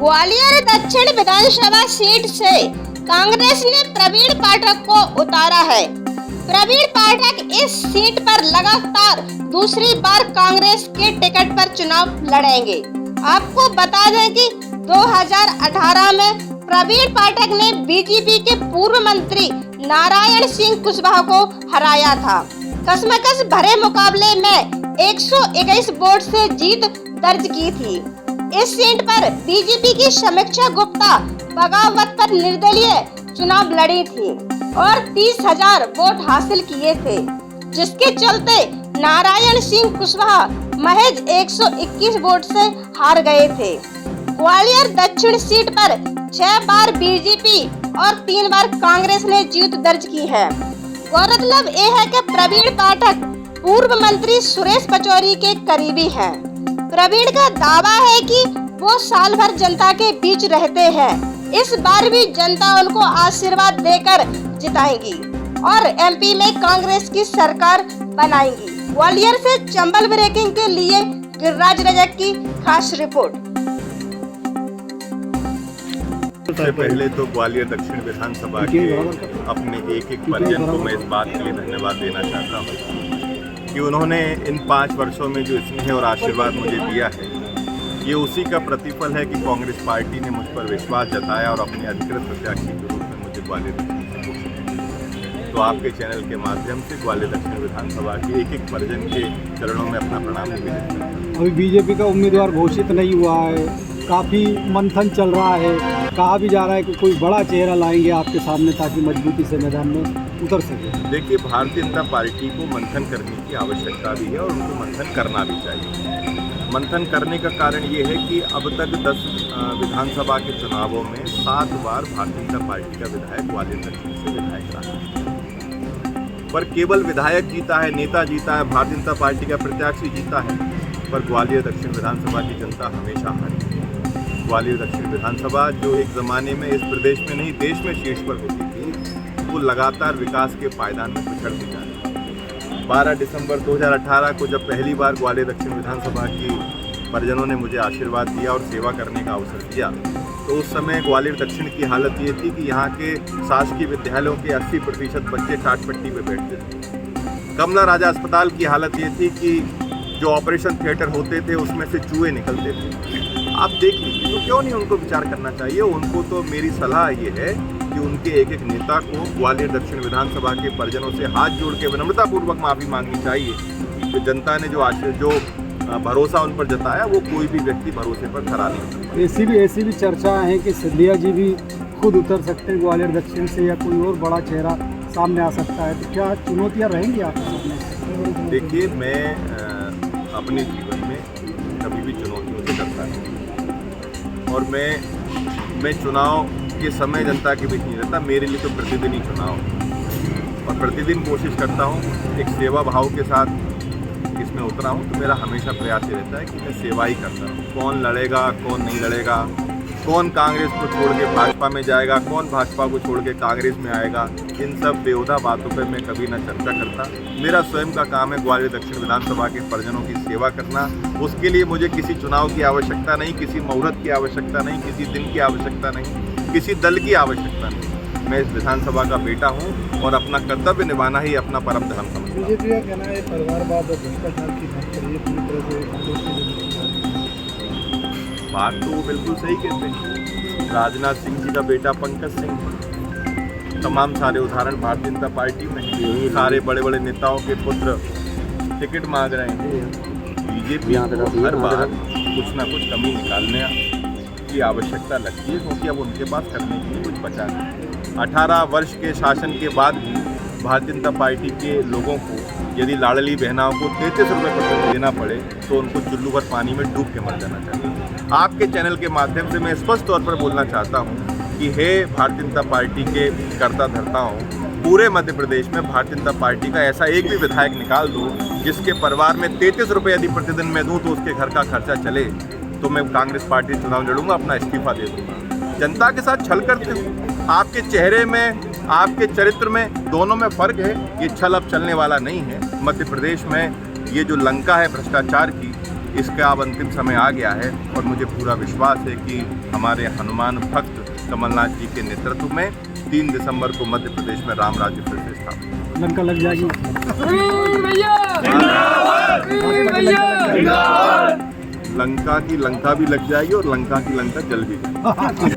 ग्वालियर दक्षिण विधानसभा सीट से कांग्रेस ने प्रवीण पाठक को उतारा है। प्रवीण पाठक इस सीट पर लगातार दूसरी बार कांग्रेस के टिकट पर चुनाव लड़ेंगे। आपको बता दें कि 2018 में प्रवीण पाठक ने बीजेपी के पूर्व मंत्री नारायण सिंह कुशवाहा को हराया था। कशमकश भरे मुकाबले में 121 वोट से जीत दर्ज की थी। इस सीट पर बीजेपी की समीक्षा गुप्ता बगावत पर निर्दलीय चुनाव लड़ी थी और 30,000 वोट हासिल किए थे, जिसके चलते नारायण सिंह कुशवाहा महज 121 वोट से हार गए थे। ग्वालियर दक्षिण सीट पर 6 बार बीजेपी और 3 बार कांग्रेस ने जीत दर्ज की है। गौरतलब यह है कि प्रवीण पाठक पूर्व मंत्री सुरेश पचौरी के करीबी हैं। प्रवीण का दावा है कि वो साल भर जनता के बीच रहते हैं। इस बार भी जनता उनको आशीर्वाद देकर जिताएगी और एमपी में कांग्रेस की सरकार बनाएगी। ग्वालियर से चंबल ब्रेकिंग के लिए गिरिराज रजक की खास रिपोर्ट। सबसे पहले तो ग्वालियर दक्षिण विधानसभा के अपने एक परिजन को मैं इस बात के लिए धन्यवाद देना चाहता हूँ कि उन्होंने इन 5 वर्षों में जो स्नेह और आशीर्वाद मुझे दिया है, ये उसी का प्रतिफल है कि कांग्रेस पार्टी ने मुझ पर विश्वास जताया और अपने अधिकृत प्रत्याशी के रूप में मुझे ग्वालियर दक्षिण से घोषित किया। तो आपके चैनल के माध्यम से ग्वालियर दक्षिण विधानसभा के एक परिजन के चरणों में अपना प्रणाम निवेदित करता हूं। अभी बीजेपी का उम्मीदवार घोषित नहीं हुआ है, काफ़ी मंथन चल रहा है, कहा भी जा रहा है कि कोई बड़ा चेहरा लाएंगे आपके सामने ताकि मजबूती से मैदान में उतर सके। देखिए, भारतीय जनता पार्टी को मंथन करने की आवश्यकता भी है और उनको मंथन करना भी चाहिए। मंथन करने का कारण ये है कि अब तक 10 विधानसभा के चुनावों में 7 बार भारतीय जनता पार्टी का विधायक ग्वालियर दक्षिण से विधायक रहा, पर केवल विधायक जीता है, नेता जीता है, भारतीय जनता पार्टी का प्रत्याशी जीता है, पर ग्वालियर दक्षिण विधानसभा की जनता हमेशा हारी है। ग्वालियर दक्षिण विधानसभा जो एक ज़माने में इस प्रदेश में नहीं देश में शीर्ष पर होती थी, वो लगातार विकास के पायदान में पिछड़ती जा रही है। 12 दिसंबर 2018 को जब पहली बार ग्वालियर दक्षिण विधानसभा की परिजनों ने मुझे आशीर्वाद दिया और सेवा करने का अवसर दिया, तो उस समय ग्वालियर दक्षिण की हालत ये थी कि यहाँ के शासकीय विद्यालयों के 80% बच्चे टाट पट्टी पर बैठते थे। कमला राजा अस्पताल की हालत ये थी कि जो ऑपरेशन थिएटर होते थे उसमें से चूहे निकलते थे। आप देख लीजिए, तो क्यों नहीं उनको विचार करना चाहिए। उनको तो मेरी सलाह ये है कि उनके एक एक नेता को ग्वालियर दक्षिण विधानसभा के परिजनों से हाथ जोड़ के विनम्रतापूर्वक माफ़ी मांगनी चाहिए कि जनता ने जो भरोसा उन पर जताया वो कोई भी व्यक्ति भरोसे पर खरा नहीं। ऐसी भी चर्चा है कि सिंधिया जी भी खुद उतर सकते हैं ग्वालियर दक्षिण से या कोई और बड़ा चेहरा सामने आ सकता है, तो क्या चुनौतियाँ रहेंगी आपके सामने? देखिए, मैं अपने जीवन में कभी भी चुनौतियों से डरता नहीं और मैं चुनाव के समय जनता के बीच नहीं रहता। मेरे लिए तो प्रतिदिन ही चुनाव और प्रतिदिन कोशिश करता हूँ एक सेवा भाव के साथ इसमें उतरा हूँ। तो मेरा हमेशा प्रयास ये रहता है कि मैं सेवा ही करता हूँ। कौन लड़ेगा, कौन नहीं लड़ेगा, कौन कांग्रेस को छोड़ के भाजपा में जाएगा, कौन भाजपा को छोड़ के कांग्रेस में आएगा, इन सब बेहुदा बातों पर मैं कभी ना चर्चा करता। मेरा स्वयं का काम है ग्वालियर दक्षिण विधानसभा के परिजनों की सेवा करना। उसके लिए मुझे किसी चुनाव की आवश्यकता नहीं, किसी मुहूर्त की आवश्यकता नहीं, किसी दिन की आवश्यकता नहीं, किसी दल की आवश्यकता नहीं। मैं इस विधानसभा का बेटा हूँ और अपना कर्तव्य निभाना ही अपना परम धर्म समझता हूँ। बीजेपी का कहना है परिवारवाद और भ्रष्टाचार की बात करिए पूरी तरह से। बात तो वो बिल्कुल सही कहते हैं। राजनाथ सिंह जी का बेटा पंकज सिंह, तमाम सारे उदाहरण भारतीय जनता पार्टी में हैं। सारे बड़े बड़े नेताओं के पुत्र टिकट मांग रहे हैं। बीजेपी को हर बार कुछ ना कुछ कमी निकालने की आवश्यकता लगती है, क्योंकि अब उनके पास करने के लिए कुछ बचा नहीं। 18 वर्ष के शासन के बाद भी भारतीय जनता पार्टी के लोगों को यदि लाडली बहनाओं को 33 रुपये प्रति देना पड़े तो उनको चुल्लू भर पानी में डूब के मर जाना चाहिए। आपके चैनल के माध्यम से मैं स्पष्ट तौर पर बोलना चाहता हूँ कि हे भारतीय जनता पार्टी के कर्ता धर्ताओं, पूरे मध्य प्रदेश में भारतीय जनता पार्टी का ऐसा एक भी विधायक निकाल दो जिसके परिवार में 33 रुपये यदि प्रतिदिन मैं दूँ तो उसके घर का खर्चा चले, तो मैं कांग्रेस पार्टी चुनाव लड़ूंगा, अपना इस्तीफा दे दूँगा। जनता के साथ छल करते हो। आपके चेहरे में, आपके चरित्र में, दोनों में फ़र्क है। ये छल अब चलने वाला नहीं है। मध्य प्रदेश में ये जो लंका है भ्रष्टाचार की, इसका अब अंतिम समय आ गया है और मुझे पूरा विश्वास है कि हमारे हनुमान भक्त कमलनाथ जी के नेतृत्व में 3 दिसंबर को मध्य प्रदेश में राम राज्य फिर से स्थापित। लंका लग जाएगी। लंका की लंका भी लग जाएगी और लंका की लंका जल भी जाएगी।